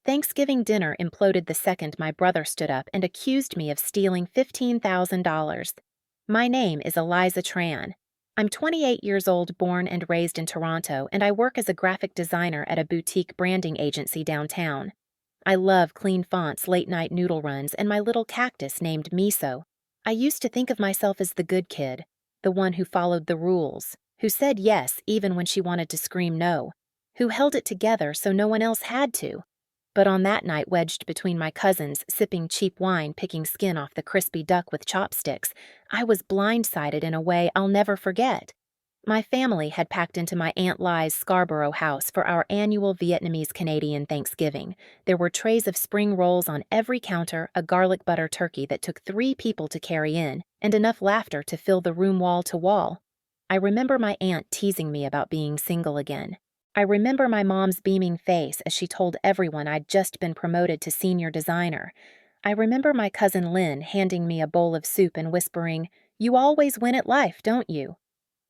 Thanksgiving dinner imploded the second my brother stood up and accused me of stealing $15,000. My name is Eliza Tran. I'm 28 years old, born and raised in Toronto, and I work as a graphic designer at a boutique branding agency downtown. I love clean fonts, late-night noodle runs, and my little cactus named Miso. I used to think of myself as the good kid, the one who followed the rules, who said yes even when she wanted to scream no, who held it together so no one else had to. But on that night, wedged between my cousins, sipping cheap wine, picking skin off the crispy duck with chopsticks, I was blindsided in a way I'll never forget. My family had packed into my Aunt Li's Scarborough house for our annual Vietnamese-Canadian Thanksgiving. There were trays of spring rolls on every counter, a garlic butter turkey that took 3 people to carry in, and enough laughter to fill the room wall to wall. I remember my aunt teasing me about being single again. I remember my mom's beaming face as she told everyone I'd just been promoted to senior designer. I remember my cousin Lynn handing me a bowl of soup and whispering, "You always win at life, don't you?"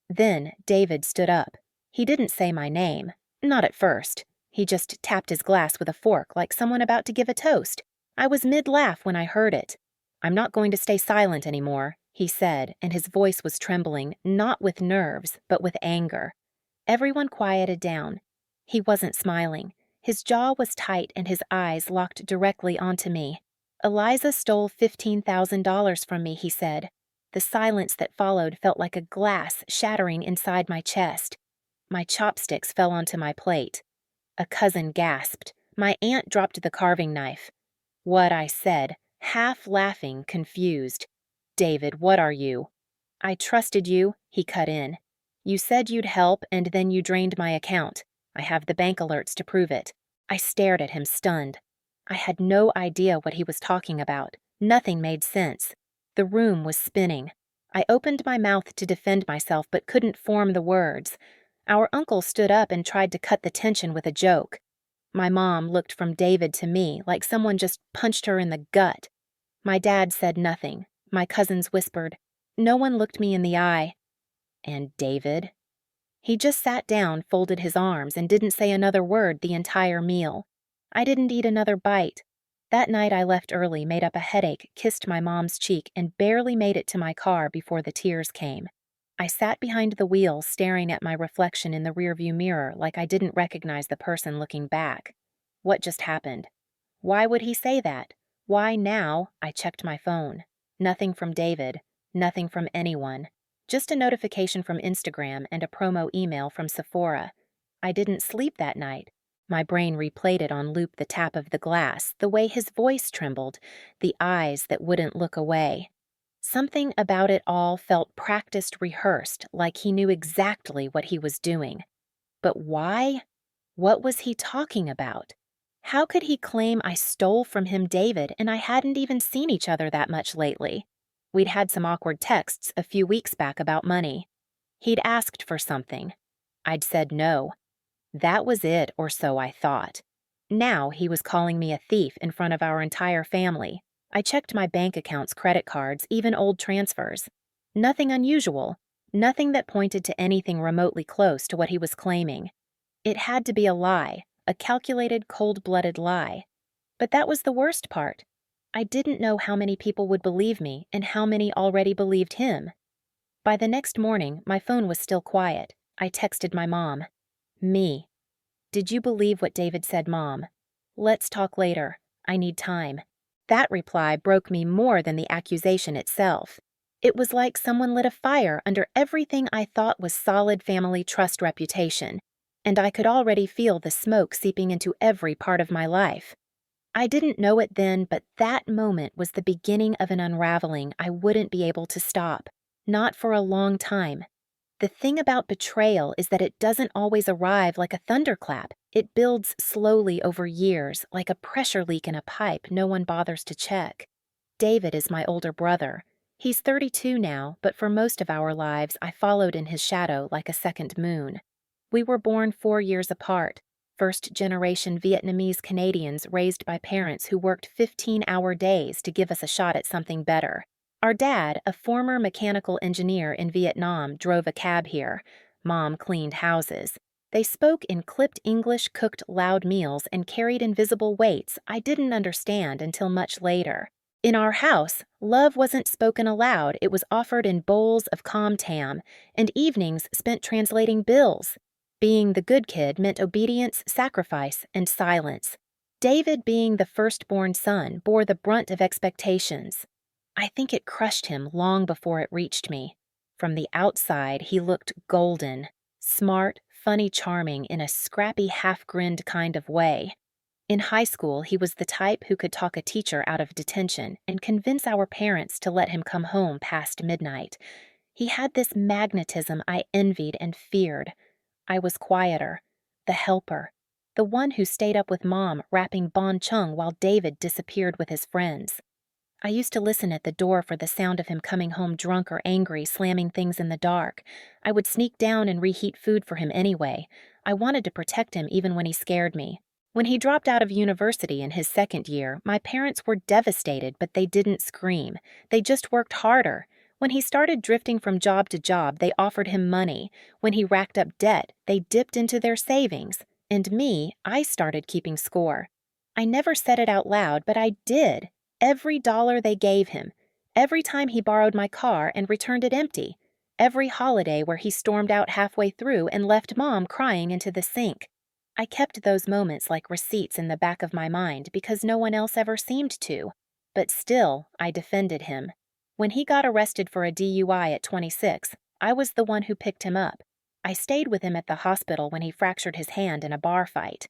Then David stood up. He didn't say my name. Not at first. He just tapped his glass with a fork like someone about to give a toast. I was mid-laugh when I heard it. "I'm not going to stay silent anymore," he said, and his voice was trembling, not with nerves, but with anger. Everyone quieted down. He wasn't smiling. His jaw was tight and his eyes locked directly onto me. "Eliza stole $15,000 from me," he said. The silence that followed felt like a glass shattering inside my chest. My chopsticks fell onto my plate. A cousin gasped. My aunt dropped the carving knife. "What?" I said, half laughing, confused. "David, what are you?" "I trusted you," he cut in. "You said you'd help, and then you drained my account. I have the bank alerts to prove it." I stared at him, stunned. I had no idea what he was talking about. Nothing made sense. The room was spinning. I opened my mouth to defend myself, but couldn't form the words. Our uncle stood up and tried to cut the tension with a joke. My mom looked from David to me like someone just punched her in the gut. My dad said nothing. My cousins whispered. No one looked me in the eye. And David? He just sat down, folded his arms, and didn't say another word the entire meal. I didn't eat another bite. That night I left early, made up a headache, kissed my mom's cheek, and barely made it to my car before the tears came. I sat behind the wheel, staring at my reflection in the rearview mirror like I didn't recognize the person looking back. What just happened? Why would he say that? Why now? I checked my phone. Nothing from David. Nothing from anyone. Just a notification from Instagram and a promo email from Sephora. I didn't sleep that night. My brain replayed it on loop, the tap of the glass, the way his voice trembled, the eyes that wouldn't look away. Something about it all felt practiced, rehearsed, like he knew exactly what he was doing. But why? What was he talking about? How could he claim I stole from him David and I hadn't even seen each other that much lately? We'd had some awkward texts a few weeks back about money. He'd asked for something. I'd said no. That was it, or so I thought. Now he was calling me a thief in front of our entire family. I checked my bank accounts, credit cards, even old transfers. Nothing unusual. Nothing that pointed to anything remotely close to what he was claiming. It had to be a lie, a calculated, cold-blooded lie. But that was the worst part. I didn't know how many people would believe me and how many already believed him. By the next morning, my phone was still quiet. I texted my mom. "Me. Did you believe what David said, Mom? Let's talk later. I need time." That reply broke me more than the accusation itself. It was like someone lit a fire under everything I thought was solid family trust reputation, and I could already feel the smoke seeping into every part of my life. I didn't know it then, but that moment was the beginning of an unraveling I wouldn't be able to stop. Not for a long time. The thing about betrayal is that it doesn't always arrive like a thunderclap. It builds slowly over years, like a pressure leak in a pipe no one bothers to check. David is my older brother. He's 32 now, but for most of our lives, I followed in his shadow like a second moon. We were born 4 years apart. First-generation Vietnamese Canadians raised by parents who worked 15-hour days to give us a shot at something better. Our dad, a former mechanical engineer in Vietnam, drove a cab here. Mom cleaned houses. They spoke in clipped English, cooked loud meals, and carried invisible weights I didn't understand until much later. In our house, love wasn't spoken aloud, it was offered in bowls of calm tam, and evenings spent translating bills. Being the good kid meant obedience, sacrifice, and silence. David, being the firstborn son, bore the brunt of expectations. I think it crushed him long before it reached me. From the outside, he looked golden, smart, funny, charming in a scrappy, half-grinned kind of way. In high school, he was the type who could talk a teacher out of detention and convince our parents to let him come home past midnight. He had this magnetism I envied and feared. I was quieter, the helper, the one who stayed up with Mom rapping Bon Chung while David disappeared with his friends. I used to listen at the door for the sound of him coming home drunk or angry, slamming things in the dark. I would sneak down and reheat food for him anyway. I wanted to protect him even when he scared me. When he dropped out of university in his second year, my parents were devastated, but they didn't scream. They just worked harder. When he started drifting from job to job, they offered him money. When he racked up debt, they dipped into their savings. And me, I started keeping score. I never said it out loud, but I did. Every dollar they gave him. Every time he borrowed my car and returned it empty. Every holiday where he stormed out halfway through and left Mom crying into the sink. I kept those moments like receipts in the back of my mind because no one else ever seemed to. But still, I defended him. When he got arrested for a DUI at 26, I was the one who picked him up. I stayed with him at the hospital when he fractured his hand in a bar fight.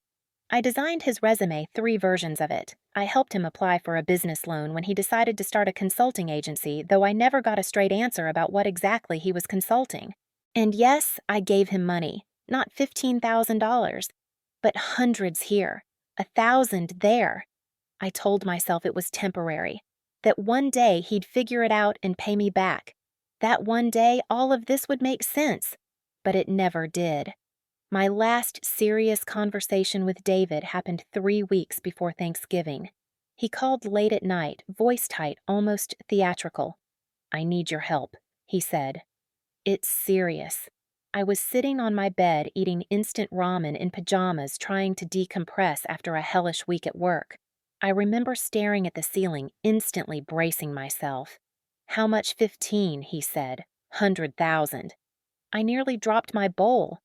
I designed his resume, 3 versions of it. I helped him apply for a business loan when he decided to start a consulting agency, though I never got a straight answer about what exactly he was consulting. And yes, I gave him money. Not $15,000. But hundreds here, 1,000 there. I told myself it was temporary, that one day he'd figure it out and pay me back. That one day all of this would make sense, but it never did. My last serious conversation with David happened 3 weeks before Thanksgiving. He called late at night, voice tight, almost theatrical. "I need your help," he said. "It's serious." I was sitting on my bed eating instant ramen in pajamas trying to decompress after a hellish week at work. I remember staring at the ceiling, instantly bracing myself. "How much 15?" he said. "100,000. I nearly dropped my bowl.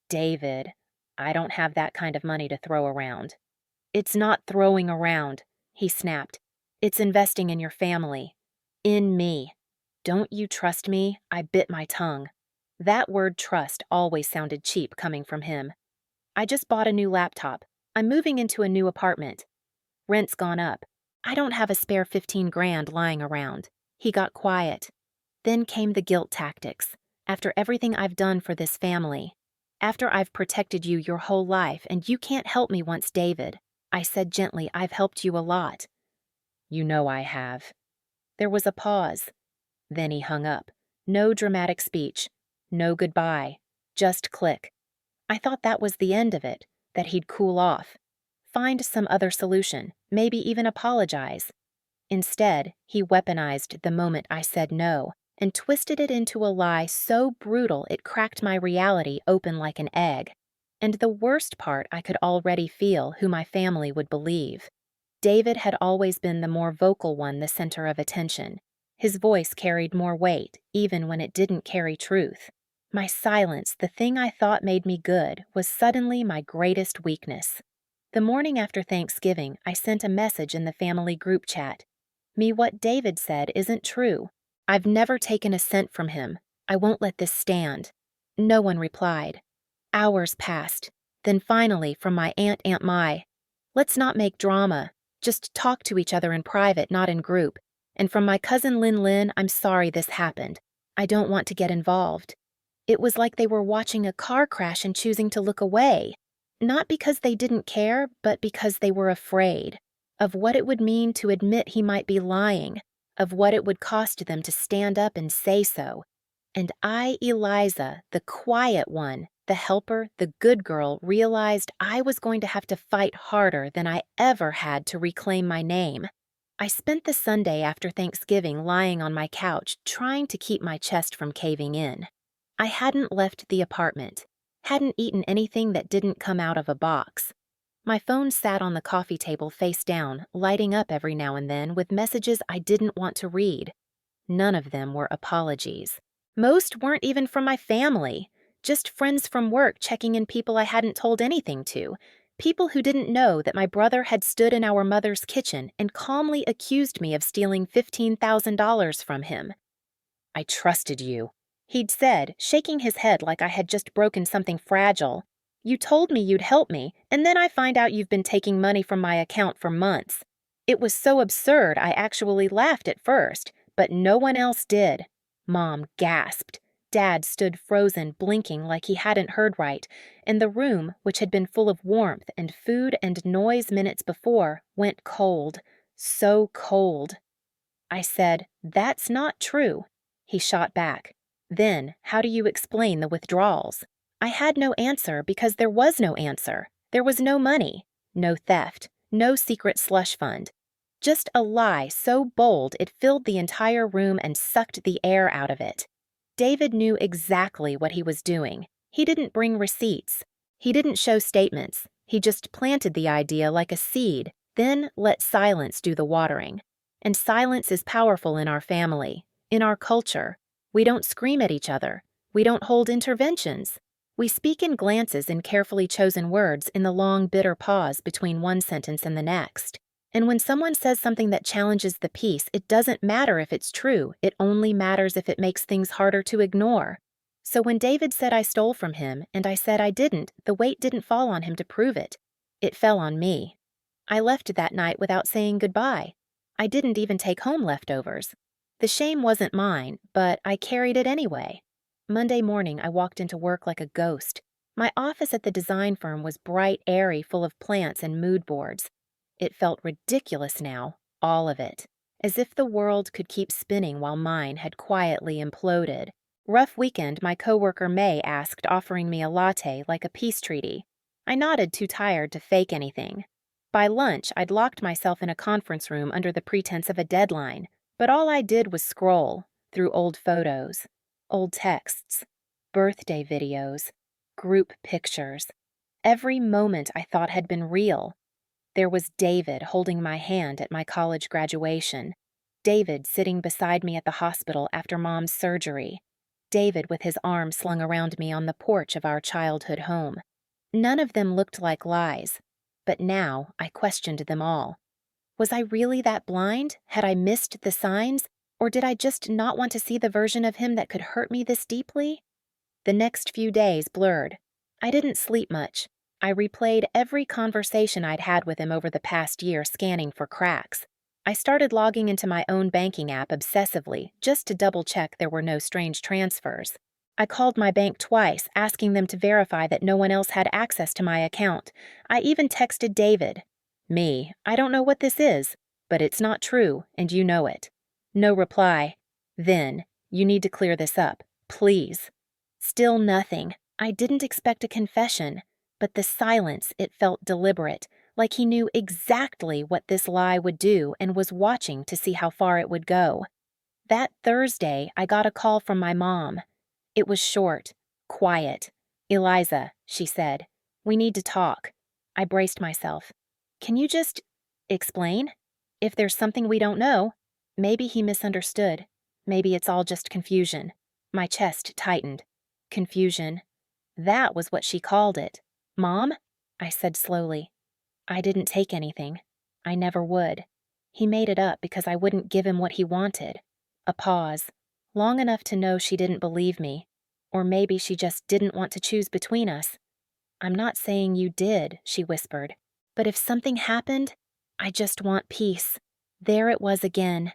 "David, I don't have that kind of money to throw around." "It's not throwing around," he snapped. "It's investing in your family. In me. Don't you trust me?" I bit my tongue. That word trust always sounded cheap coming from him. "I just bought a new laptop. I'm moving into a new apartment. Rent's gone up. I don't have a spare 15 grand lying around." He got quiet. Then came the guilt tactics. After everything I've done for this family. After I've protected you your whole life and you can't help me once, David. I said gently, "I've helped you a lot." "You know I have." There was a pause. Then he hung up. No dramatic speech. No goodbye. Just click. I thought that was the end of it, that he'd cool off. Find some other solution, maybe even apologize. Instead, he weaponized the moment I said no and twisted it into a lie so brutal it cracked my reality open like an egg. And the worst part I could already feel who my family would believe. David had always been the more vocal one, the center of attention. His voice carried more weight, even when it didn't carry truth. My silence, the thing I thought made me good, was suddenly my greatest weakness. The morning after Thanksgiving, I sent a message in the family group chat. What David said isn't true. I've never taken a cent from him. I won't let this stand. No one replied. Hours passed. Then finally, from my Aunt Mai, "Let's not make drama. Just talk to each other in private, not in group. And from my cousin Lin, "I'm sorry this happened. I don't want to get involved." It was like they were watching a car crash and choosing to look away. Not because they didn't care, but because they were afraid of what it would mean to admit he might be lying, of what it would cost them to stand up and say so. And I, Eliza, the quiet one, the helper, the good girl, realized I was going to have to fight harder than I ever had to reclaim my name. I spent the Sunday after Thanksgiving lying on my couch, trying to keep my chest from caving in. I hadn't left the apartment. Hadn't eaten anything that didn't come out of a box. My phone sat on the coffee table face down, lighting up every now and then with messages I didn't want to read. None of them were apologies. Most weren't even from my family, just friends from work checking in people I hadn't told anything to, people who didn't know that my brother had stood in our mother's kitchen and calmly accused me of stealing $15,000 from him. "I trusted you," he'd said, shaking his head like I had just broken something fragile. "You told me you'd help me, and then I find out you've been taking money from my account for months." It was so absurd I actually laughed at first, but no one else did. Mom gasped. Dad stood frozen, blinking like he hadn't heard right, and the room, which had been full of warmth and food and noise minutes before, went cold. So cold. I said, "That's not true." He shot back. "Then, how do you explain the withdrawals?" I had no answer because there was no answer. There was no money, no theft, no secret slush fund. Just a lie so bold it filled the entire room and sucked the air out of it. David knew exactly what he was doing. He didn't bring receipts. He didn't show statements. He just planted the idea like a seed, then let silence do the watering. And silence is powerful in our family, in our culture. We don't scream at each other. We don't hold interventions. We speak in glances and carefully chosen words in the long, bitter pause between one sentence and the next. And when someone says something that challenges the peace, it doesn't matter if it's true. It only matters if it makes things harder to ignore. So when David said I stole from him, and I said I didn't, the weight didn't fall on him to prove it. It fell on me. I left that night without saying goodbye. I didn't even take home leftovers. The shame wasn't mine, but I carried it anyway. Monday morning, I walked into work like a ghost. My office at the design firm was bright, airy, full of plants and mood boards. It felt ridiculous now, all of it, as if the world could keep spinning while mine had quietly imploded. Rough weekend, my coworker May asked, offering me a latte like a peace treaty. I nodded, too tired to fake anything. By lunch, I'd locked myself in a conference room under the pretense of a deadline, but all I did was scroll through old photos, old texts, birthday videos, group pictures. Every moment I thought had been real. There was David holding my hand at my college graduation. David sitting beside me at the hospital after Mom's surgery. David with his arm slung around me on the porch of our childhood home. None of them looked like lies, but now I questioned them all. Was I really that blind? Had I missed the signs? Or did I just not want to see the version of him that could hurt me this deeply? The next few days blurred. I didn't sleep much. I replayed every conversation I'd had with him over the past year, scanning for cracks. I started logging into my own banking app obsessively, just to double-check there were no strange transfers. I called my bank twice, asking them to verify that no one else had access to my account. I even texted David. "Me, I don't know what this is, but it's not true, and you know it." No reply. Then, "You need to clear this up, please." Still nothing. I didn't expect a confession. But the silence, it felt deliberate, like he knew exactly what this lie would do and was watching to see how far it would go. That Thursday, I got a call from my mom. It was short, quiet. "Eliza," she said, "we need to talk." I braced myself. "Can you just explain? If there's something we don't know, maybe he misunderstood. Maybe it's all just confusion." My chest tightened. Confusion. That was what she called it. "Mom?" I said slowly. "I didn't take anything. I never would. He made it up because I wouldn't give him what he wanted." A pause. Long enough to know she didn't believe me. Or maybe she just didn't want to choose between us. "I'm not saying you did," she whispered. "But if something happened, I just want peace." There it was again.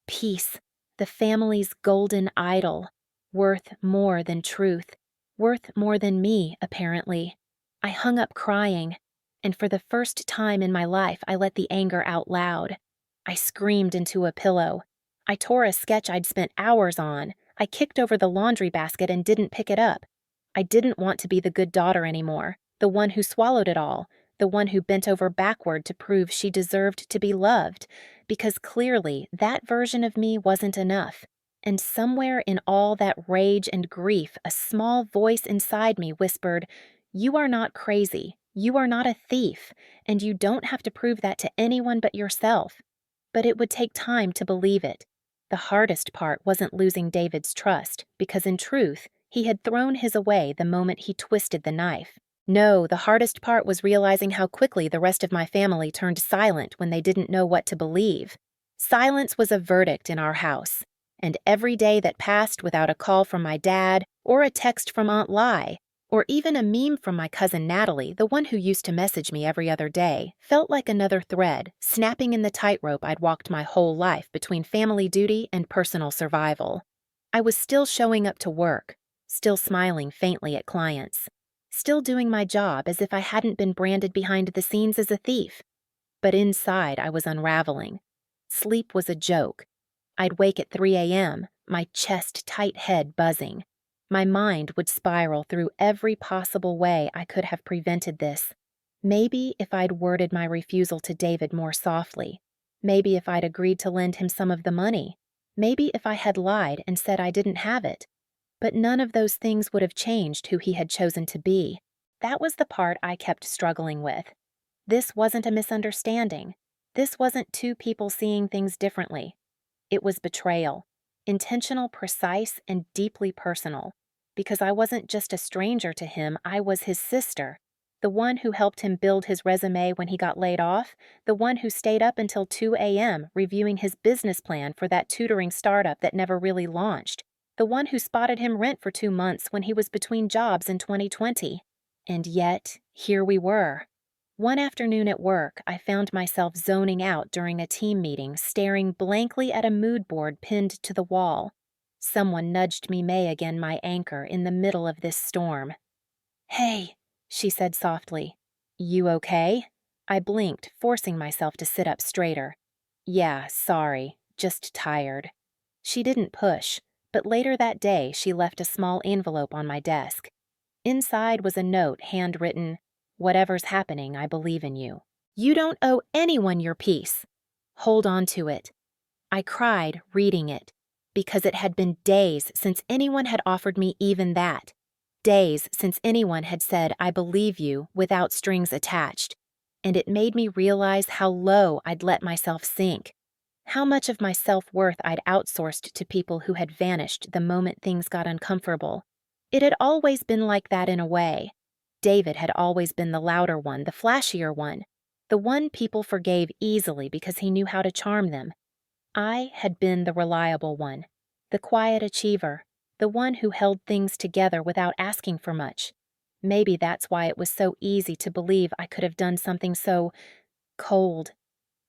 Peace. The family's golden idol. Worth more than truth. Worth more than me, apparently. I hung up crying, and for the first time in my life, I let the anger out loud. I screamed into a pillow. I tore a sketch I'd spent hours on. I kicked over the laundry basket and didn't pick it up. I didn't want to be the good daughter anymore, the one who swallowed it all, the one who bent over backward to prove she deserved to be loved, because clearly that version of me wasn't enough. And somewhere in all that rage and grief, a small voice inside me whispered, "You are not crazy. You are not a thief, and you don't have to prove that to anyone but yourself." But it would take time to believe it. The hardest part wasn't losing David's trust, because in truth, he had thrown his away the moment he twisted the knife. No, the hardest part was realizing how quickly the rest of my family turned silent when they didn't know what to believe. Silence was a verdict in our house, and every day that passed without a call from my dad, or a text from Aunt Lai, or even a meme from my cousin Natalie, the one who used to message me every other day, felt like another thread, snapping in the tightrope I'd walked my whole life between family duty and personal survival. I was still showing up to work, still smiling faintly at clients, still doing my job as if I hadn't been branded behind the scenes as a thief. But inside, I was unraveling. Sleep was a joke. I'd wake at 3 a.m., my chest-tight head buzzing. My mind would spiral through every possible way I could have prevented this. Maybe if I'd worded my refusal to David more softly. Maybe if I'd agreed to lend him some of the money. Maybe if I had lied and said I didn't have it. But none of those things would have changed who he had chosen to be. That was the part I kept struggling with. This wasn't a misunderstanding. This wasn't two people seeing things differently. It was betrayal. Intentional, precise, and deeply personal. Because I wasn't just a stranger to him, I was his sister. The one who helped him build his resume when he got laid off. The one who stayed up until 2 a.m. reviewing his business plan for that tutoring startup that never really launched. The one who spotted him rent for 2 months when he was between jobs in 2020. And yet, here we were. One afternoon at work, I found myself zoning out during a team meeting, staring blankly at a mood board pinned to the wall. Someone nudged me May again, my anchor, in the middle of this storm. "Hey," she said softly. "You okay?" I blinked, forcing myself to sit up straighter. "Yeah, sorry, just tired." She didn't push, but later that day she left a small envelope on my desk. Inside was a note handwritten, "Whatever's happening, I believe in you. You don't owe anyone your peace. Hold on to it." I cried reading it, because it had been days since anyone had offered me even that. Days since anyone had said, "I believe you," without strings attached. And it made me realize how low I'd let myself sink. How much of my self-worth I'd outsourced to people who had vanished the moment things got uncomfortable. It had always been like that in a way. David had always been the louder one, the flashier one, the one people forgave easily because he knew how to charm them. I had been the reliable one, the quiet achiever, the one who held things together without asking for much. Maybe that's why it was so easy to believe I could have done something so cold,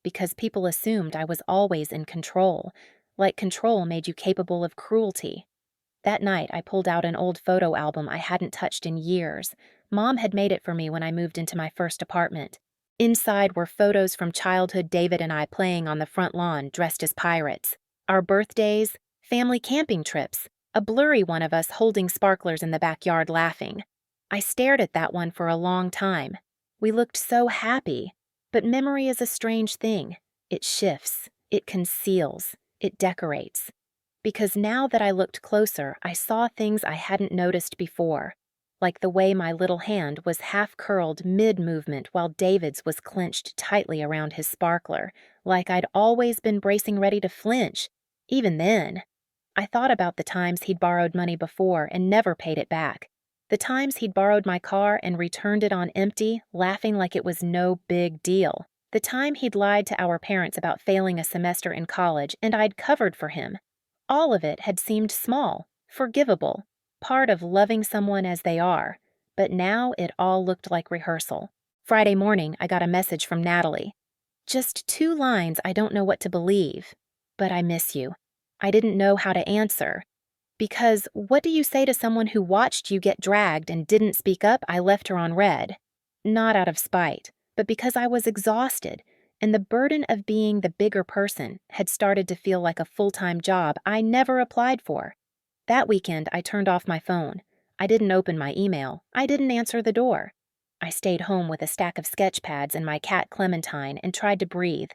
because people assumed I was always in control, like control made you capable of cruelty. That night, I pulled out an old photo album I hadn't touched in years. Mom had made it for me when I moved into my first apartment. Inside were photos from childhood David and I playing on the front lawn dressed as pirates. Our birthdays, family camping trips, a blurry one of us holding sparklers in the backyard laughing. I stared at that one for a long time. We looked so happy. But memory is a strange thing. It shifts, it conceals, it decorates. Because now that I looked closer, I saw things I hadn't noticed before, like the way my little hand was half-curled mid-movement while David's was clenched tightly around his sparkler, like I'd always been bracing ready to flinch. Even then, I thought about the times he'd borrowed money before and never paid it back. The times he'd borrowed my car and returned it on empty, laughing like it was no big deal. The time he'd lied to our parents about failing a semester in college and I'd covered for him. All of it had seemed small, forgivable, part of loving someone as they are, but now it all looked like rehearsal. Friday morning, I got a message from Natalie. Just 2 lines I don't know what to believe, but I miss you. I didn't know how to answer. Because what do you say to someone who watched you get dragged and didn't speak up? I left her on red. Not out of spite, but because I was exhausted, and the burden of being the bigger person had started to feel like a full-time job I never applied for. That weekend, I turned off my phone. I didn't open my email. I didn't answer the door. I stayed home with a stack of sketch pads and my cat Clementine and tried to breathe.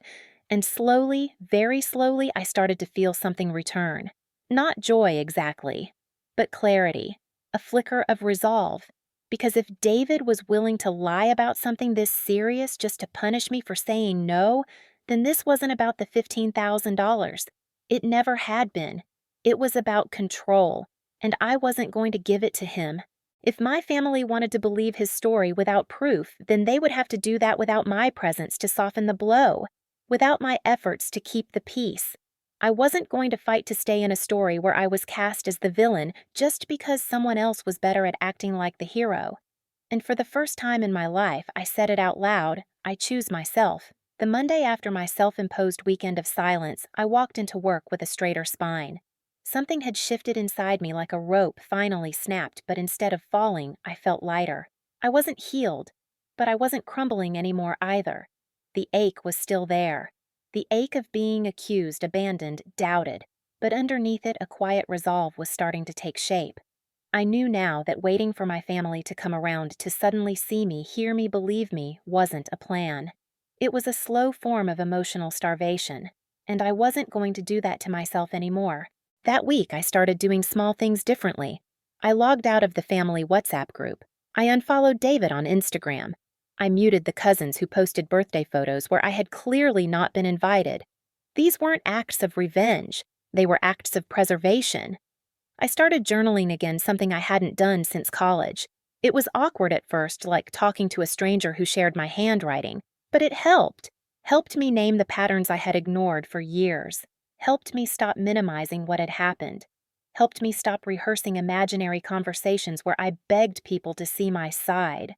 And slowly, very slowly, I started to feel something return. Not joy exactly, but clarity, a flicker of resolve. Because if David was willing to lie about something this serious just to punish me for saying no, then this wasn't about the $15,000. It never had been. It was about control, and I wasn't going to give it to him. If my family wanted to believe his story without proof, then they would have to do that without my presence to soften the blow, without my efforts to keep the peace. I wasn't going to fight to stay in a story where I was cast as the villain just because someone else was better at acting like the hero. And for the first time in my life, I said it out loud, I choose myself. The Monday after my self-imposed weekend of silence, I walked into work with a straighter spine. Something had shifted inside me like a rope finally snapped, but instead of falling, I felt lighter. I wasn't healed, but I wasn't crumbling anymore either. The ache was still there. The ache of being accused, abandoned, doubted, but underneath it a quiet resolve was starting to take shape. I knew now that waiting for my family to come around to suddenly see me, hear me, believe me, wasn't a plan. It was a slow form of emotional starvation, and I wasn't going to do that to myself anymore. That week I started doing small things differently. I logged out of the family WhatsApp group. I unfollowed David on Instagram. I muted the cousins who posted birthday photos where I had clearly not been invited. These weren't acts of revenge. They were acts of preservation. I started journaling again, something I hadn't done since college. It was awkward at first, like talking to a stranger who shared my handwriting, but it helped. Helped me name the patterns I had ignored for years. Helped me stop minimizing what had happened. Helped me stop rehearsing imaginary conversations where I begged people to see my side.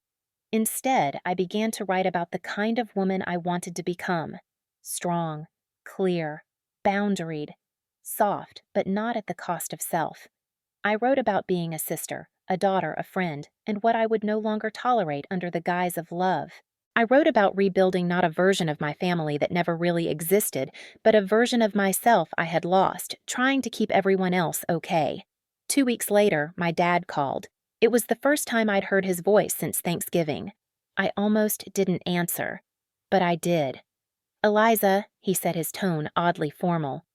Instead, I began to write about the kind of woman I wanted to become. Strong, clear, boundaried, soft, but not at the cost of self. I wrote about being a sister, a daughter, a friend, and what I would no longer tolerate under the guise of love. I wrote about rebuilding not a version of my family that never really existed, but a version of myself I had lost, trying to keep everyone else okay. 2 weeks later, my dad called. It was the first time I'd heard his voice since Thanksgiving. I almost didn't answer, but I did. "Eliza," he said, his tone oddly formal.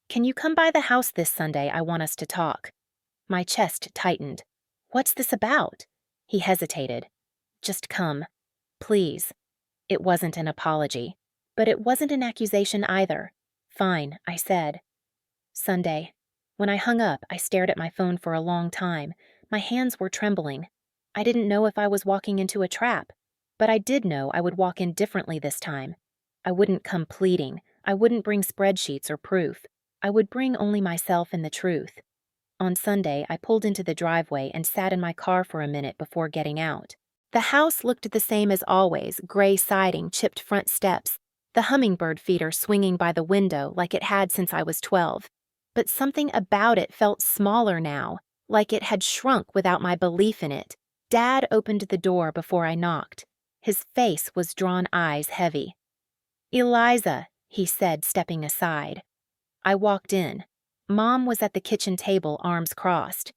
"Can you come by the house this Sunday? I want us to talk." My chest tightened. "What's this about?" He hesitated. "Just come. Please." It wasn't an apology, but it wasn't an accusation either. "Fine," I said. Sunday. When I hung up, I stared at my phone for a long time. My hands were trembling. I didn't know if I was walking into a trap, but I did know I would walk in differently this time. I wouldn't come pleading. I wouldn't bring spreadsheets or proof. I would bring only myself and the truth. On Sunday, I pulled into the driveway and sat in my car for a minute before getting out. The house looked the same as always, gray siding, chipped front steps, the hummingbird feeder swinging by the window like it had since I was 12. But something about it felt smaller now, like it had shrunk without my belief in it. Dad opened the door before I knocked. His face was drawn eyes heavy. "Eliza," he said, stepping aside. I walked in. Mom was at the kitchen table, arms crossed.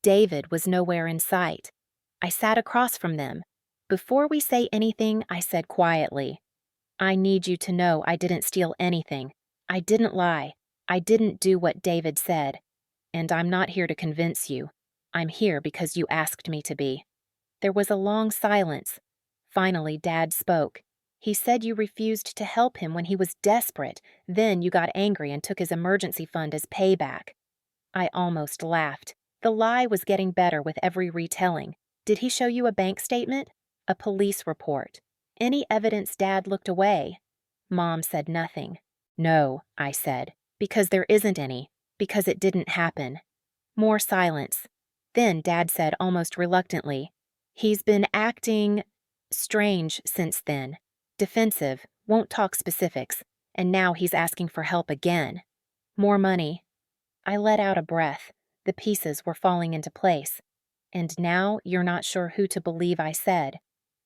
David was nowhere in sight. I sat across from them. Before we say anything, I said quietly, "I need you to know I didn't steal anything. I didn't lie. I didn't do what David said. And I'm not here to convince you. I'm here because you asked me to be." There was a long silence. Finally, Dad spoke. He said you refused to help him when he was desperate. Then you got angry and took his emergency fund as payback. I almost laughed. The lie was getting better with every retelling. Did he show you a bank statement? A police report? Any evidence? Dad looked away. Mom said nothing. "No," I said, "because there isn't any. Because it didn't happen." More silence. Then Dad said almost reluctantly, "He's been acting strange since then. Defensive, won't talk specifics, and now he's asking for help again. More money." I let out a breath. The pieces were falling into place. "And now you're not sure who to believe," I said.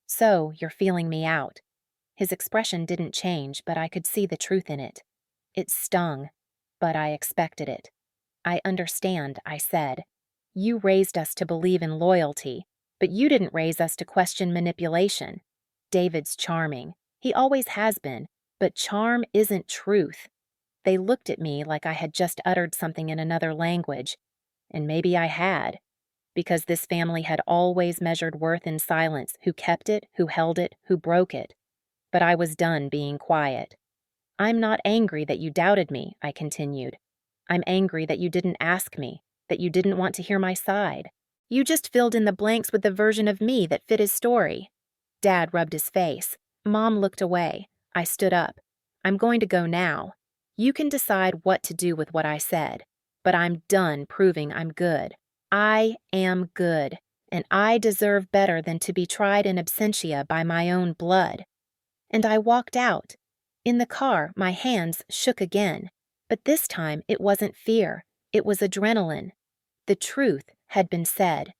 "So you're feeling me out." His expression didn't change, but I could see the truth in it. It stung, but I expected it. "I understand," I said. "You raised us to believe in loyalty, but you didn't raise us to question manipulation. David's charming. He always has been, but charm isn't truth." They looked at me like I had just uttered something in another language, and maybe I had, because this family had always measured worth in silence: who kept it, who held it, who broke it. But I was done being quiet. "I'm not angry that you doubted me," I continued. "I'm angry that you didn't ask me, that you didn't want to hear my side. You just filled in the blanks with the version of me that fit his story." Dad rubbed his face. Mom looked away. I stood up. "I'm going to go now. You can decide what to do with what I said, but I'm done proving I'm good. I am good, and I deserve better than to be tried in absentia by my own blood." And I walked out. In the car, my hands shook again, but this time it wasn't fear, it was adrenaline. The truth had been said.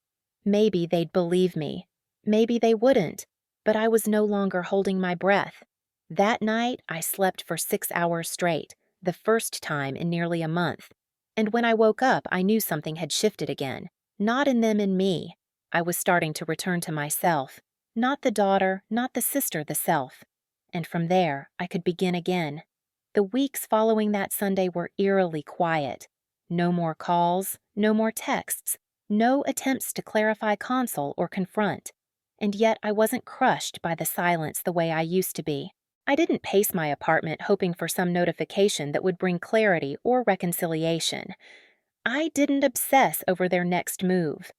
Maybe they'd believe me. Maybe they wouldn't, but I was no longer holding my breath. That night, I slept for 6 hours straight, the first time in nearly a month. And when I woke up, I knew something had shifted again. Not in them and me. I was starting to return to myself. Not the daughter, not the sister, the self. And from there, I could begin again. The weeks following that Sunday were eerily quiet. No more calls, no more texts, no attempts to clarify, console, or confront. And yet I wasn't crushed by the silence the way I used to be. I didn't pace my apartment hoping for some notification that would bring clarity or reconciliation. I didn't obsess over their next move.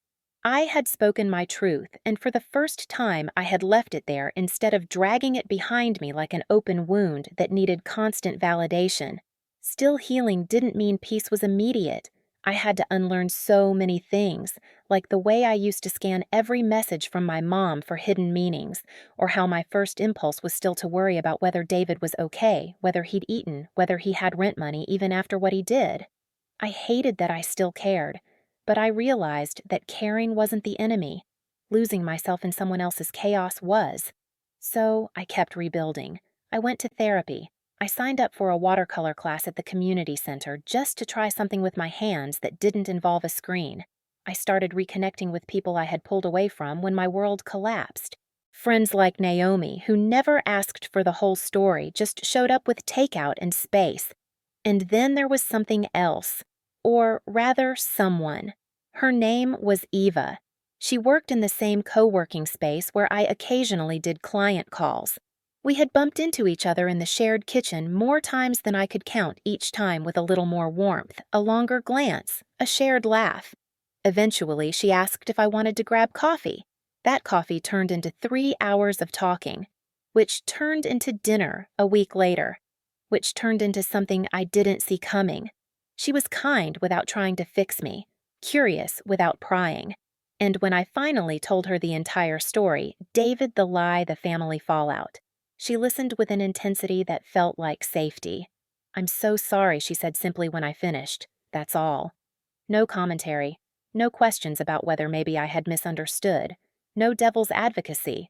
I had spoken my truth, and for the first time I had left it there instead of dragging it behind me like an open wound that needed constant validation. Still healing didn't mean peace was immediate. I had to unlearn so many things, like the way I used to scan every message from my mom for hidden meanings, or how my first impulse was still to worry about whether David was okay, whether he'd eaten, whether he had rent money even after what he did. I hated that I still cared, but I realized that caring wasn't the enemy. Losing myself in someone else's chaos was. So I kept rebuilding. I went to therapy. I signed up for a watercolor class at the community center just to try something with my hands that didn't involve a screen. I started reconnecting with people I had pulled away from when my world collapsed. Friends like Naomi, who never asked for the whole story, just showed up with takeout and space. And then there was something else. Or rather, someone. Her name was Eva. She worked in the same co-working space where I occasionally did client calls. We had bumped into each other in the shared kitchen more times than I could count, each time with a little more warmth, a longer glance, a shared laugh. Eventually, she asked if I wanted to grab coffee. That coffee turned into 3 hours of talking, which turned into dinner a week later, which turned into something I didn't see coming. She was kind without trying to fix me, curious without prying. And when I finally told her the entire story, David the lie, the family fallout, she listened with an intensity that felt like safety. "I'm so sorry," she said simply when I finished. That's all. No commentary. No questions about whether maybe I had misunderstood. No devil's advocacy.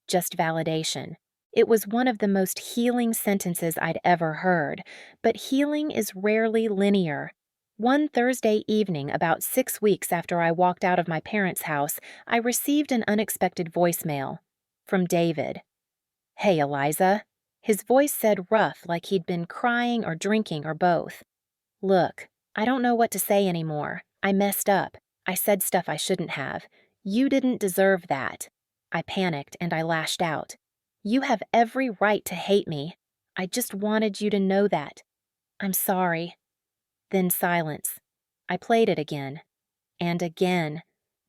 Just validation. It was one of the most healing sentences I'd ever heard, but healing is rarely linear. One Thursday evening, about 6 weeks after I walked out of my parents' house, I received an unexpected voicemail. From David. "Hey, Eliza." His voice said rough, like he'd been crying or drinking or both. "Look, I don't know what to say anymore. I messed up. I said stuff I shouldn't have. You didn't deserve that." I panicked and I lashed out. "You have every right to hate me. I just wanted you to know that. I'm sorry." Then silence. I played it again. And again.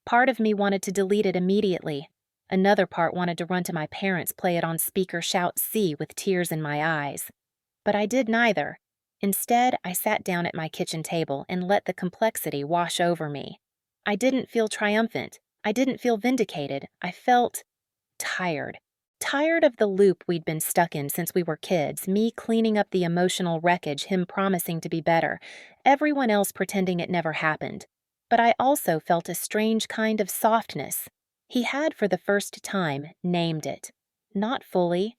Part of me wanted to delete it immediately. Another part wanted to run to my parents, play it on speaker, shout "see" with tears in my eyes. But I did neither. Instead, I sat down at my kitchen table and let the complexity wash over me. I didn't feel triumphant. I didn't feel vindicated. I felt tired. Tired of the loop we'd been stuck in since we were kids, me cleaning up the emotional wreckage, him promising to be better, everyone else pretending it never happened. But I also felt a strange kind of softness. He had, for the first time, named it. Not fully.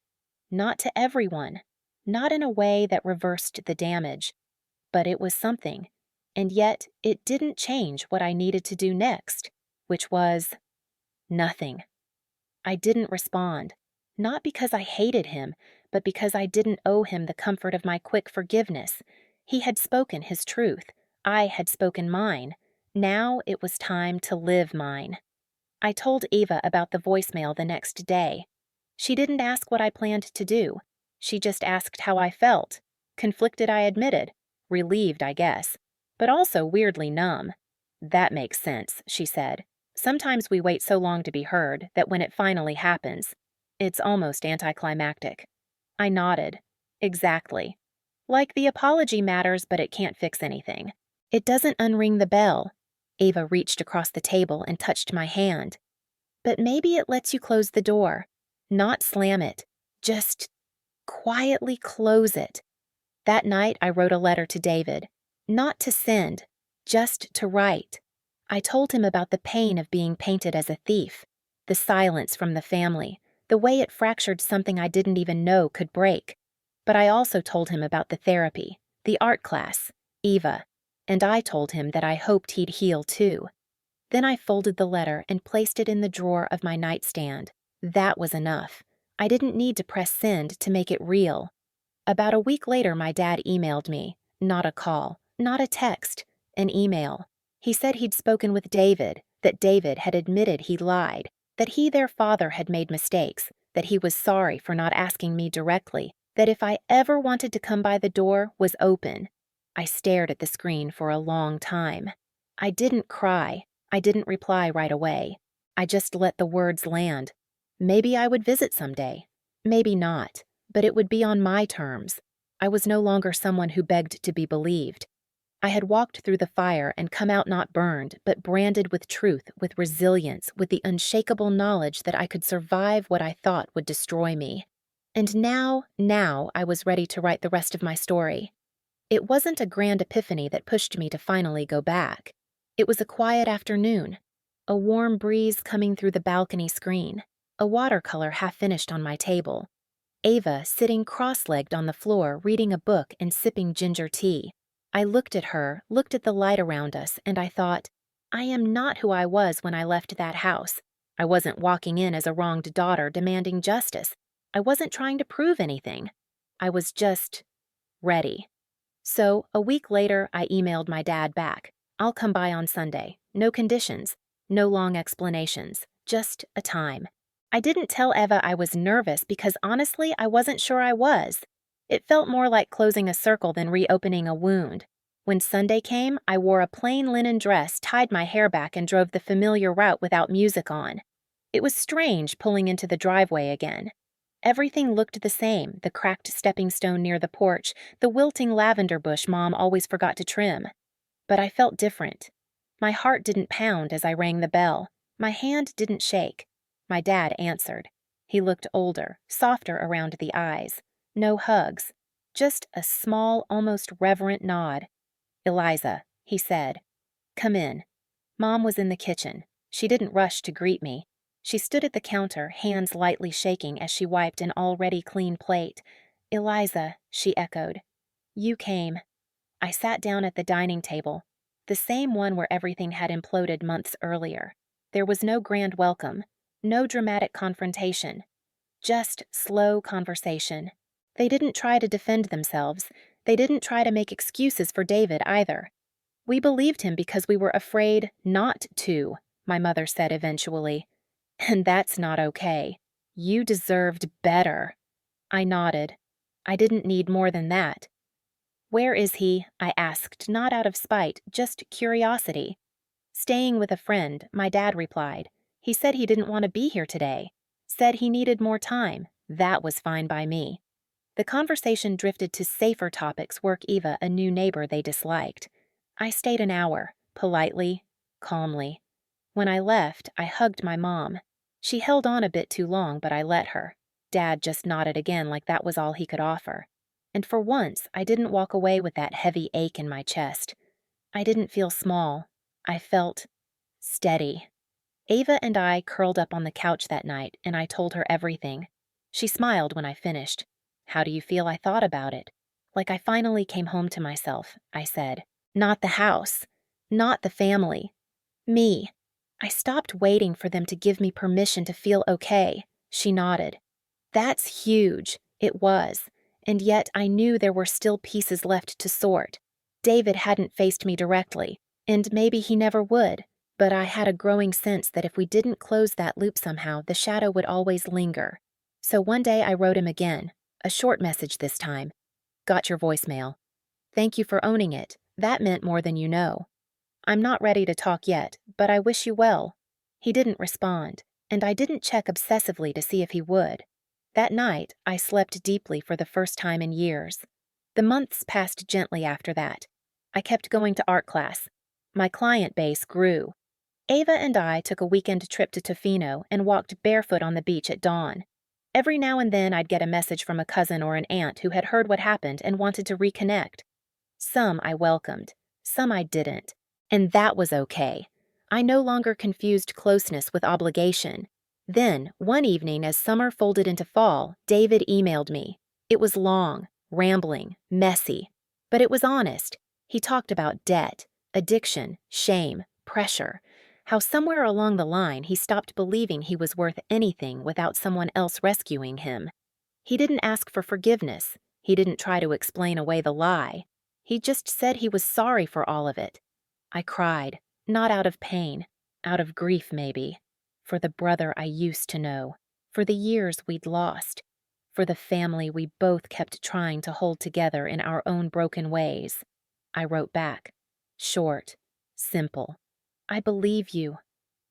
Not to everyone. Not in a way that reversed the damage. But it was something. And yet, it didn't change what I needed to do next, which was nothing. I didn't respond. Not because I hated him, but because I didn't owe him the comfort of my quick forgiveness. He had spoken his truth. I had spoken mine. Now it was time to live mine. I told Eva about the voicemail the next day. She didn't ask what I planned to do. She just asked how I felt. Conflicted, I admitted. Relieved, I guess. But also weirdly numb. That makes sense, she said. Sometimes we wait so long to be heard that when it finally happens, it's almost anticlimactic. I nodded. Exactly. Like the apology matters, but it can't fix anything. It doesn't unring the bell. Ava reached across the table and touched my hand. But maybe it lets you close the door. Not slam it. Just quietly close it. That night, I wrote a letter to David. Not to send, just to write. I told him about the pain of being painted as a thief, the silence from the family, the way it fractured something I didn't even know could break. But I also told him about the therapy, the art class, Eva, and I told him that I hoped he'd heal too. Then I folded the letter and placed it in the drawer of my nightstand. That was enough. I didn't need to press send to make it real. About a week later, my dad emailed me. Not a call, not a text, an email. He said he'd spoken with David, that David had admitted he lied, that he, their father, had made mistakes, that he was sorry for not asking me directly, that if I ever wanted to come by the door, was open. I stared at the screen for a long time. I didn't cry. I didn't reply right away. I just let the words land. Maybe I would visit someday. Maybe not. But it would be on my terms. I was no longer someone who begged to be believed. I had walked through the fire and come out not burned, but branded with truth, with resilience, with the unshakable knowledge that I could survive what I thought would destroy me. And now I was ready to write the rest of my story. It wasn't a grand epiphany that pushed me to finally go back. It was a quiet afternoon, a warm breeze coming through the balcony screen, a watercolor half finished on my table. Ava sitting cross-legged on the floor reading a book and sipping ginger tea. I looked at her, looked at the light around us, and I thought, I am not who I was when I left that house. I wasn't walking in as a wronged daughter demanding justice. I wasn't trying to prove anything. I was just ready. So, a week later, I emailed my dad back. I'll come by on Sunday. No conditions. No long explanations. Just a time. I didn't tell Eva I was nervous because honestly, I wasn't sure I was. It felt more like closing a circle than reopening a wound. When Sunday came, I wore a plain linen dress, tied my hair back, and drove the familiar route without music on. It was strange pulling into the driveway again. Everything looked the same, the cracked stepping stone near the porch, the wilting lavender bush Mom always forgot to trim. But I felt different. My heart didn't pound as I rang the bell. My hand didn't shake. My dad answered. He looked older, softer around the eyes. No hugs. Just a small, almost reverent nod. "Eliza," he said. "Come in." Mom was in the kitchen. She didn't rush to greet me. She stood at the counter, hands lightly shaking as she wiped an already clean plate. "Eliza," she echoed. "You came." I sat down at the dining table, the same one where everything had imploded months earlier. There was no grand welcome, no dramatic confrontation, just slow conversation. They didn't try to defend themselves. They didn't try to make excuses for David either. "We believed him because we were afraid not to," my mother said eventually. "And that's not okay. You deserved better." I nodded. I didn't need more than that. "Where is he?" I asked, not out of spite, just curiosity. "Staying with a friend," my dad replied. "He said he didn't want to be here today. Said he needed more time. That was fine by me." The conversation drifted to safer topics, work Eva, a new neighbor they disliked. I stayed an hour, politely, calmly. When I left, I hugged my mom. She held on a bit too long, but I let her. Dad just nodded again like that was all he could offer. And for once, I didn't walk away with that heavy ache in my chest. I didn't feel small. I felt steady. Ava and I curled up on the couch that night, and I told her everything. She smiled when I finished. "How do you feel I thought about it?" "Like I finally came home to myself," I said. "Not the house. Not the family. Me. I stopped waiting for them to give me permission to feel okay." She nodded. "That's huge." It was. And yet I knew there were still pieces left to sort. David hadn't faced me directly, and maybe he never would, but I had a growing sense that if we didn't close that loop somehow, the shadow would always linger. So one day I wrote him again, a short message this time. Got your voicemail. Thank you for owning it. That meant more than you know. I'm not ready to talk yet, but I wish you well. He didn't respond, and I didn't check obsessively to see if he would. That night, I slept deeply for the first time in years. The months passed gently after that. I kept going to art class. My client base grew. Ava and I took a weekend trip to Tofino and walked barefoot on the beach at dawn. Every now and then I'd get a message from a cousin or an aunt who had heard what happened and wanted to reconnect. Some I welcomed, some I didn't. And that was okay. I no longer confused closeness with obligation. Then, one evening as summer folded into fall, David emailed me. It was long, rambling, messy, but it was honest. He talked about debt, addiction, shame, pressure, how somewhere along the line he stopped believing he was worth anything without someone else rescuing him. He didn't ask for forgiveness. He didn't try to explain away the lie. He just said he was sorry for all of it. I cried, not out of pain, out of grief maybe, for the brother I used to know, for the years we'd lost, for the family we both kept trying to hold together in our own broken ways. I wrote back, short, simple. I believe you.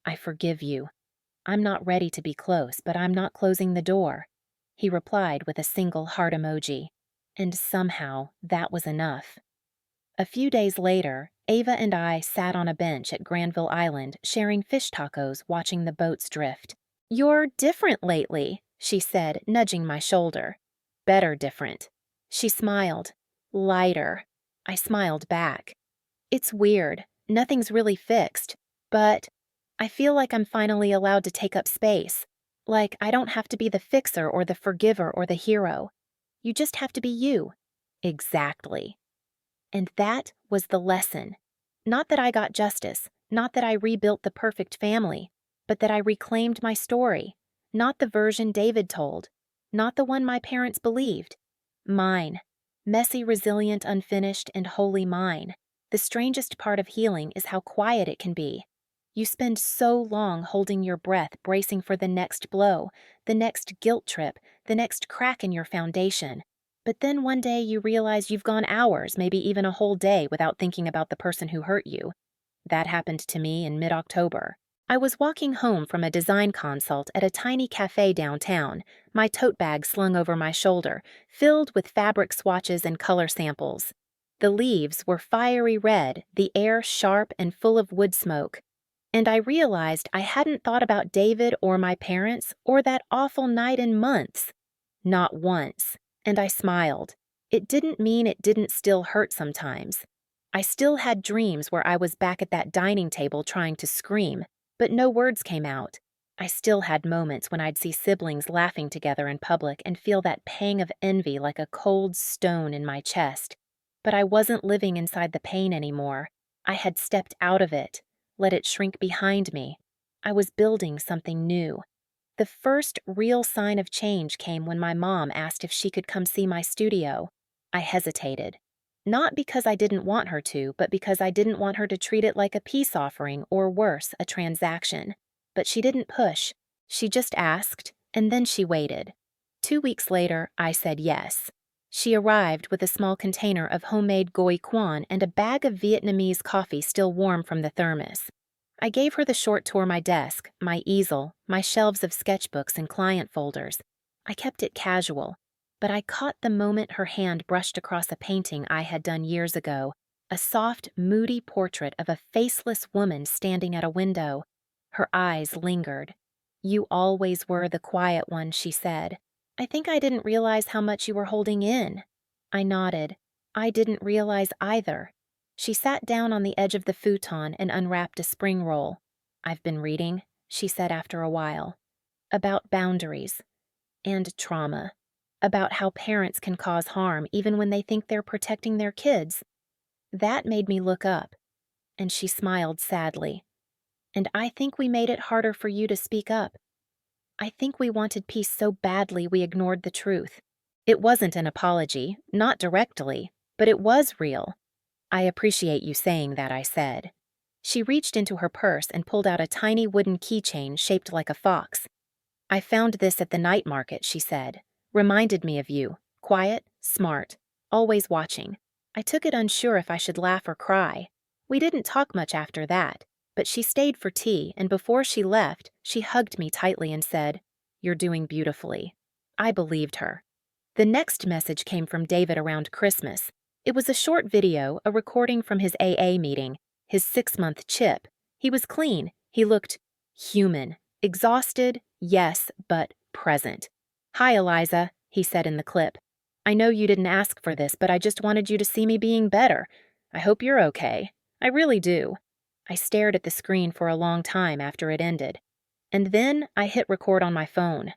I forgive you. I'm not ready to be close, but I'm not closing the door. He replied with a single heart emoji, and somehow that was enough. A few days later, Ava and I sat on a bench at Granville Island sharing fish tacos watching the boats drift. You're different lately, she said, nudging my shoulder. Better different. She smiled. Lighter. I smiled back. It's weird. Nothing's really fixed. But I feel like I'm finally allowed to take up space. Like I don't have to be the fixer or the forgiver or the hero. You just have to be you. Exactly. And that was the lesson. Not that I got justice, not that I rebuilt the perfect family, but that I reclaimed my story. Not the version David told, not the one my parents believed. Mine. Messy, resilient, unfinished, and wholly mine. The strangest part of healing is how quiet it can be. You spend so long holding your breath, bracing for the next blow, the next guilt trip, the next crack in your foundation. But then one day you realize you've gone hours, maybe even a whole day, without thinking about the person who hurt you. That happened to me in mid-October. I was walking home from a design consult at a tiny cafe downtown, my tote bag slung over my shoulder, filled with fabric swatches and color samples. The leaves were fiery red, the air sharp and full of wood smoke. And I realized I hadn't thought about David or my parents or that awful night in months. Not once. And I smiled. It didn't mean it didn't still hurt sometimes. I still had dreams where I was back at that dining table trying to scream, but no words came out. I still had moments when I'd see siblings laughing together in public and feel that pang of envy like a cold stone in my chest. But I wasn't living inside the pain anymore. I had stepped out of it, let it shrink behind me. I was building something new. The first real sign of change came when my mom asked if she could come see my studio. I hesitated. Not because I didn't want her to, but because I didn't want her to treat it like a peace offering or worse, a transaction. But she didn't push. She just asked, and then she waited. 2 weeks later, I said yes. She arrived with a small container of homemade goi quan and a bag of Vietnamese coffee still warm from the thermos. I gave her the short tour my desk, my easel, my shelves of sketchbooks and client folders. I kept it casual, but I caught the moment her hand brushed across a painting I had done years ago, a soft, moody portrait of a faceless woman standing at a window. Her eyes lingered. You always were the quiet one, she said. I think I didn't realize how much you were holding in. I nodded. I didn't realize either. She sat down on the edge of the futon and unwrapped a spring roll. I've been reading, she said after a while, about boundaries and trauma, about how parents can cause harm even when they think they're protecting their kids. That made me look up, and she smiled sadly. And I think we made it harder for you to speak up. I think we wanted peace so badly we ignored the truth. It wasn't an apology, not directly, but it was real. "I appreciate you saying that," I said. She reached into her purse and pulled out a tiny wooden keychain shaped like a fox. "I found this at the night market," she said. "Reminded me of you. Quiet, smart, always watching." I took it unsure if I should laugh or cry. We didn't talk much after that, but she stayed for tea, and before she left, she hugged me tightly and said, "You're doing beautifully." I believed her. The next message came from David around Christmas. It was a short video, a recording from his AA meeting, his 6-month chip. He was clean. He looked human. Exhausted, yes, but present. "Hi, Eliza," he said in the clip. "I know you didn't ask for this, but I just wanted you to see me being better. I hope you're okay. I really do." I stared at the screen for a long time after it ended. And then I hit record on my phone.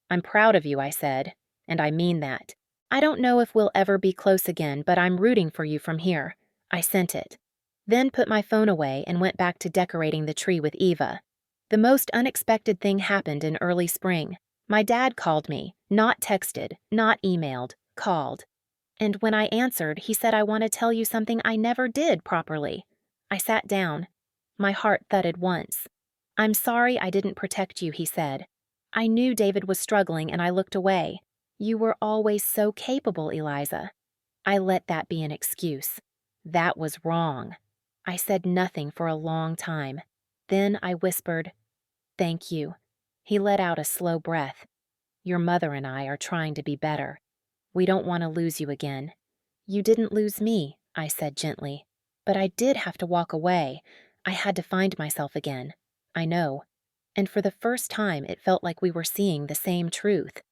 "I'm proud of you," I said, "and I mean that. I don't know if we'll ever be close again, but I'm rooting for you from here." I sent it. Then put my phone away and went back to decorating the tree with Eva. The most unexpected thing happened in early spring. My dad called me, not texted, not emailed, called. And when I answered, he said, "I want to tell you something I never did properly." I sat down. My heart thudded once. "I'm sorry I didn't protect you," he said. "I knew David was struggling and I looked away. You were always so capable, Eliza." I let that be an excuse. That was wrong. I said nothing for a long time. Then I whispered, "Thank you." He let out a slow breath. "Your mother and I are trying to be better. We don't want to lose you again." "You didn't lose me," I said gently. "But I did have to walk away. I had to find myself again. I know." And for the first time, it felt like we were seeing the same truth.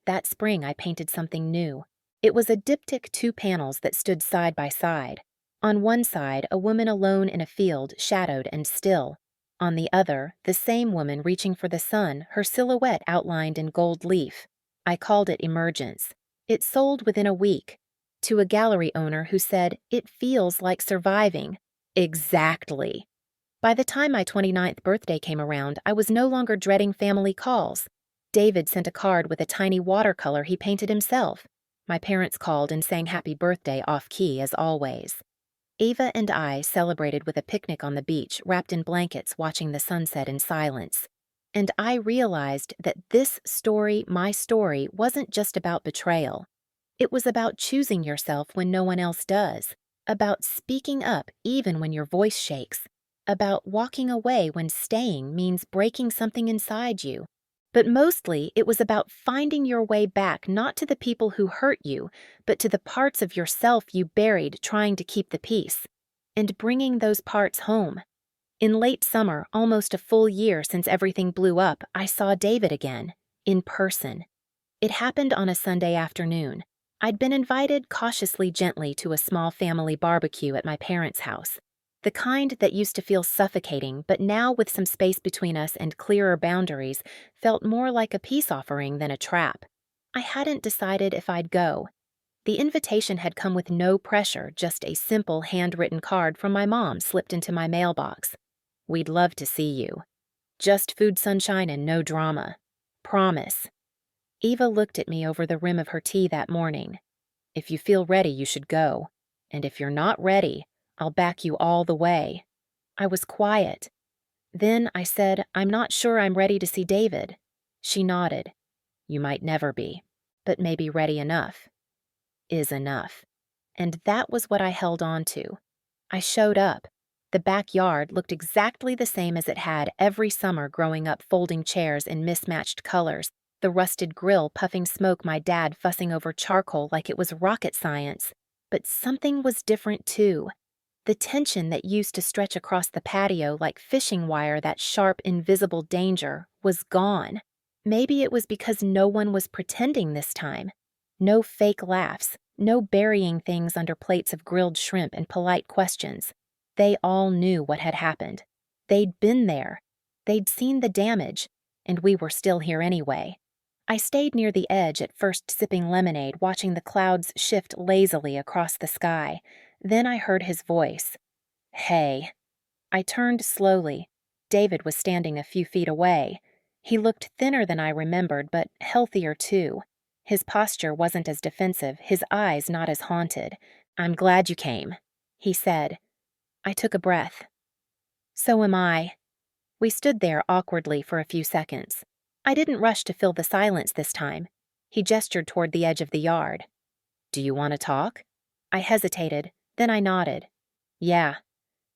That spring, I painted something new. It was a diptych 2 panels that stood side by side. On one side, a woman alone in a field, shadowed and still. On the other, the same woman reaching for the sun, her silhouette outlined in gold leaf. I called it Emergence. It sold within a week. To a gallery owner who said, "It feels like surviving." Exactly. By the time my 29th birthday came around, I was no longer dreading family calls. David sent a card with a tiny watercolor he painted himself. My parents called and sang happy birthday off-key as always. Ava and I celebrated with a picnic on the beach, wrapped in blankets, watching the sunset in silence. And I realized that this story, my story, wasn't just about betrayal. It was about choosing yourself when no one else does, about speaking up even when your voice shakes, about walking away when staying means breaking something inside you. But mostly, it was about finding your way back not to the people who hurt you, but to the parts of yourself you buried trying to keep the peace, and bringing those parts home. In late summer, almost a full year since everything blew up, I saw David again, in person. It happened on a Sunday afternoon. I'd been invited cautiously gently to a small family barbecue at my parents' house. The kind that used to feel suffocating, but now with some space between us and clearer boundaries, felt more like a peace offering than a trap. I hadn't decided if I'd go. The invitation had come with no pressure, just a simple handwritten card from my mom slipped into my mailbox. "We'd love to see you. Just food, sunshine, and no drama. Promise." Eva looked at me over the rim of her tea that morning. "If you feel ready, you should go. And if you're not ready, I'll back you all the way." I was quiet. Then I said, "I'm not sure I'm ready to see David." She nodded. "You might never be, but maybe ready enough is enough." And that was what I held on to. I showed up. The backyard looked exactly the same as it had every summer growing up, folding chairs in mismatched colors, the rusted grill puffing smoke, my dad fussing over charcoal like it was rocket science. But something was different too. The tension that used to stretch across the patio like fishing wire, that sharp, invisible danger, was gone. Maybe it was because no one was pretending this time. No fake laughs, no burying things under plates of grilled shrimp and polite questions. They all knew what had happened. They'd been there. They'd seen the damage, and we were still here anyway. I stayed near the edge, at first sipping lemonade, watching the clouds shift lazily across the sky. Then I heard his voice. "Hey." I turned slowly. David was standing a few feet away. He looked thinner than I remembered, but healthier too. His posture wasn't as defensive, his eyes not as haunted. "I'm glad you came," he said. I took a breath. "So am I." We stood there awkwardly for a few seconds. I didn't rush to fill the silence this time. He gestured toward the edge of the yard. "Do you want to talk?" I hesitated, then I nodded. "Yeah."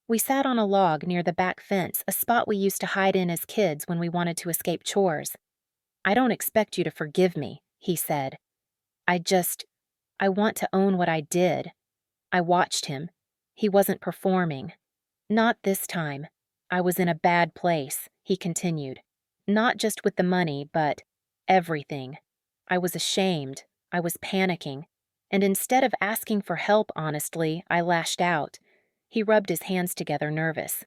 We sat on a log near the back fence, a spot we used to hide in as kids when we wanted to escape chores. "I don't expect you to forgive me," he said. I want to own what I did." I watched him. He wasn't performing. "Not this time. I was in a bad place," he continued. "Not just with the money, but everything. I was ashamed. I was panicking. And instead of asking for help honestly, I lashed out." He rubbed his hands together, nervous.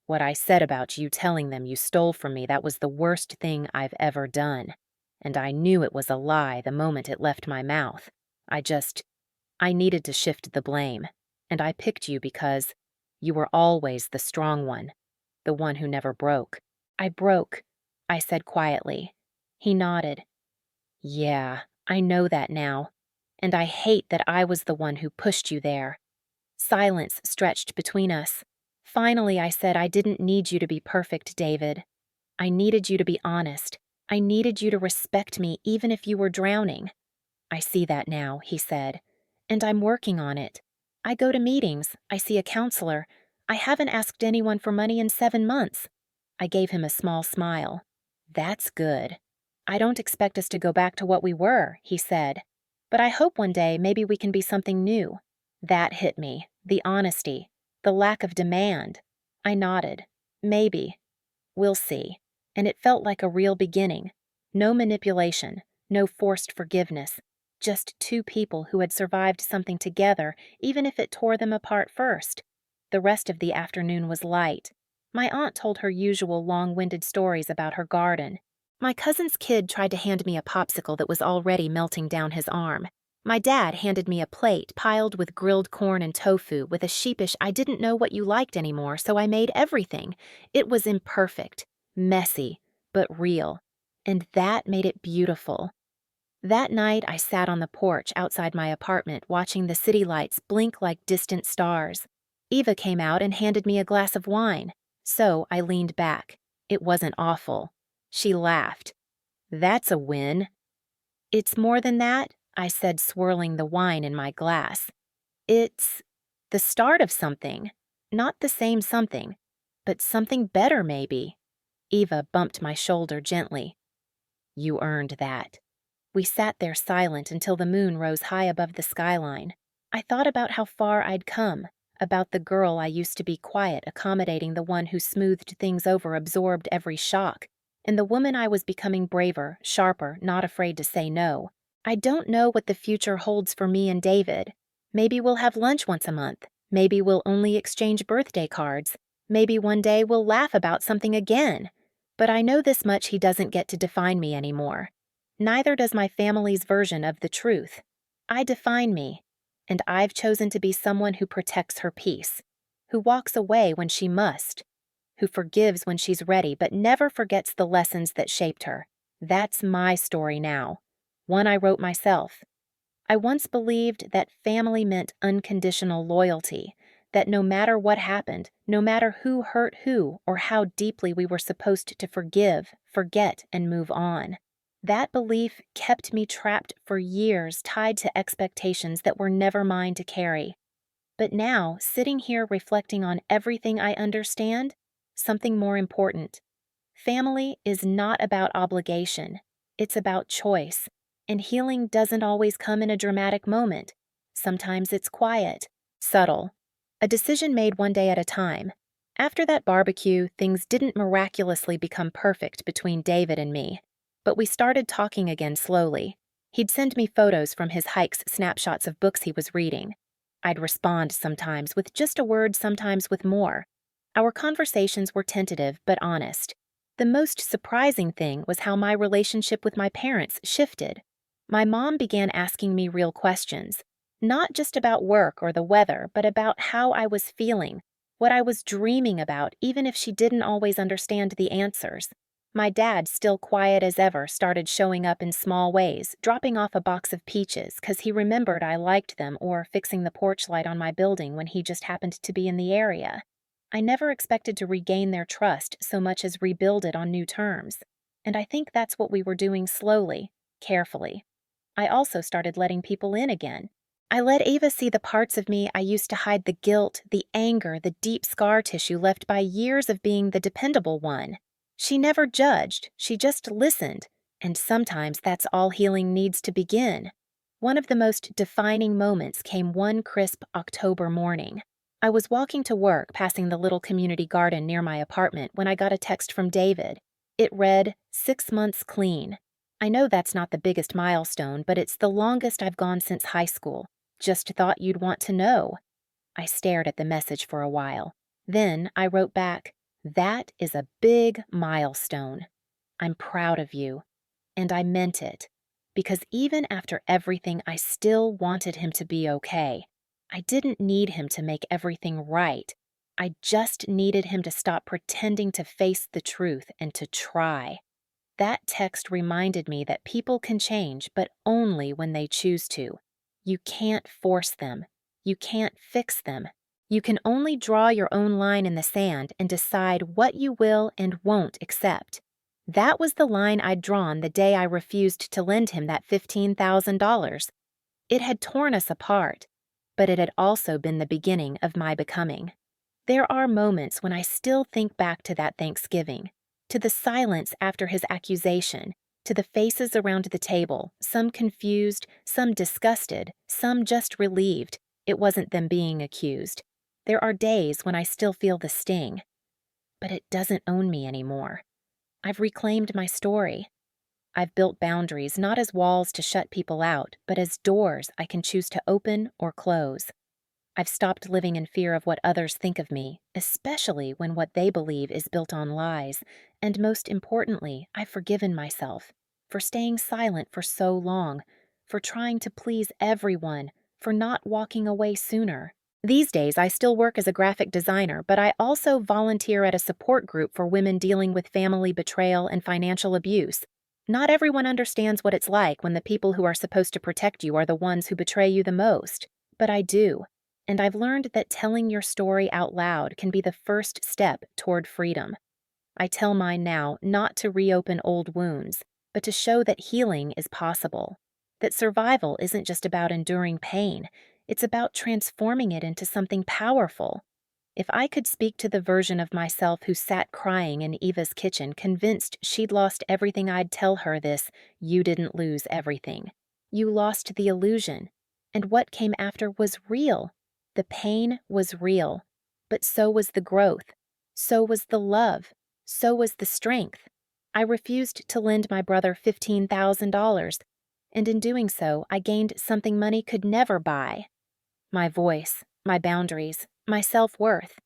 "What I said about you telling them you stole from me, that was the worst thing I've ever done. And I knew it was a lie the moment it left my mouth. I needed to shift the blame. And I picked you because you were always the strong one, the one who never broke." "I broke," I said quietly. He nodded. "Yeah, I know that now. And I hate that I was the one who pushed you there." Silence stretched between us. Finally, I said, "I didn't need you to be perfect, David. I needed you to be honest. I needed you to respect me even if you were drowning." "I see that now," he said. "And I'm working on it. I go to meetings. I see a counselor. I haven't asked anyone for money in 7 months." I gave him a small smile. "That's good. I don't expect us to go back to what we were," he said. "But I hope one day maybe we can be something new." That hit me. The honesty. The lack of demand. I nodded. "Maybe. We'll see." And it felt like a real beginning. No manipulation. No forced forgiveness. Just two people who had survived something together, even if it tore them apart first. The rest of the afternoon was light. My aunt told her usual long-winded stories about her garden. My cousin's kid tried to hand me a popsicle that was already melting down his arm. My dad handed me a plate piled with grilled corn and tofu with a sheepish "I didn't know what you liked anymore, so I made everything." It was imperfect, messy, but real. And that made it beautiful. That night, I sat on the porch outside my apartment watching the city lights blink like distant stars. Eva came out and handed me a glass of wine. So I leaned back. It wasn't awful. She laughed. "That's a win." "It's more than that," I said, swirling the wine in my glass. "It's the start of something. Not the same something, but something better maybe." Eva bumped my shoulder gently. "You earned that." We sat there silent until the moon rose high above the skyline. I thought about how far I'd come, about the girl I used to be, quiet, accommodating, the one who smoothed things over, absorbed every shock, and the woman I was becoming, braver, sharper, not afraid to say no. I don't know what the future holds for me and David. Maybe we'll have lunch once a month. Maybe we'll only exchange birthday cards. Maybe one day we'll laugh about something again. But I know this much: he doesn't get to define me anymore. Neither does my family's version of the truth. I define me, and I've chosen to be someone who protects her peace, who walks away when she must, who forgives when she's ready but never forgets the lessons that shaped her. That's my story now, one I wrote myself. I once believed that family meant unconditional loyalty, that no matter what happened, no matter who hurt who or how deeply we were supposed to forgive, forget, and move on. That belief kept me trapped for years, tied to expectations that were never mine to carry. But now, sitting here reflecting on everything I understand, something more important. Family is not about obligation. It's about choice. And healing doesn't always come in a dramatic moment. Sometimes it's quiet, subtle. A decision made one day at a time. After that barbecue, things didn't miraculously become perfect between David and me. But we started talking again slowly. He'd send me photos from his hikes, snapshots of books he was reading. I'd respond sometimes with just a word, sometimes with more. Our conversations were tentative but honest. The most surprising thing was how my relationship with my parents shifted. My mom began asking me real questions, not just about work or the weather, but about how I was feeling, what I was dreaming about, even if she didn't always understand the answers. My dad, still quiet as ever, started showing up in small ways, dropping off a box of peaches because he remembered I liked them, or fixing the porch light on my building when he just happened to be in the area. I never expected to regain their trust so much as rebuild it on new terms. And I think that's what we were doing slowly, carefully. I also started letting people in again. I let Ava see the parts of me I used to hide: the guilt, the anger, the deep scar tissue left by years of being the dependable one. She never judged, she just listened, and sometimes that's all healing needs to begin. One of the most defining moments came one crisp October morning. I was walking to work, passing the little community garden near my apartment, when I got a text from David. It read, "6 months clean." I know that's not the biggest milestone, but it's the longest I've gone since high school. Just thought you'd want to know. I stared at the message for a while. Then I wrote back, "That is a big milestone. I'm proud of you." And I meant it. Because even after everything, I still wanted him to be okay. I didn't need him to make everything right. I just needed him to stop pretending to face the truth and to try. That text reminded me that people can change, but only when they choose to. You can't force them. You can't fix them. You can only draw your own line in the sand and decide what you will and won't accept. That was the line I'd drawn the day I refused to lend him that $15,000. It had torn us apart, but it had also been the beginning of my becoming. There are moments when I still think back to that Thanksgiving, to the silence after his accusation, to the faces around the table, some confused, some disgusted, some just relieved it wasn't them being accused. There are days when I still feel the sting. But it doesn't own me anymore. I've reclaimed my story. I've built boundaries not as walls to shut people out, but as doors I can choose to open or close. I've stopped living in fear of what others think of me, especially when what they believe is built on lies. And most importantly, I've forgiven myself for staying silent for so long, for trying to please everyone, for not walking away sooner. These days, I still work as a graphic designer, but I also volunteer at a support group for women dealing with family betrayal and financial abuse. Not everyone understands what it's like when the people who are supposed to protect you are the ones who betray you the most, but I do. And I've learned that telling your story out loud can be the first step toward freedom. I tell mine now not to reopen old wounds, but to show that healing is possible. That survival isn't just about enduring pain, it's about transforming it into something powerful. If I could speak to the version of myself who sat crying in Eva's kitchen, convinced she'd lost everything, I'd tell her this: you didn't lose everything. You lost the illusion. And what came after was real. The pain was real. But so was the growth. So was the love. So was the strength. I refused to lend my brother $15,000, and in doing so, I gained something money could never buy: my voice, my boundaries, my self-worth.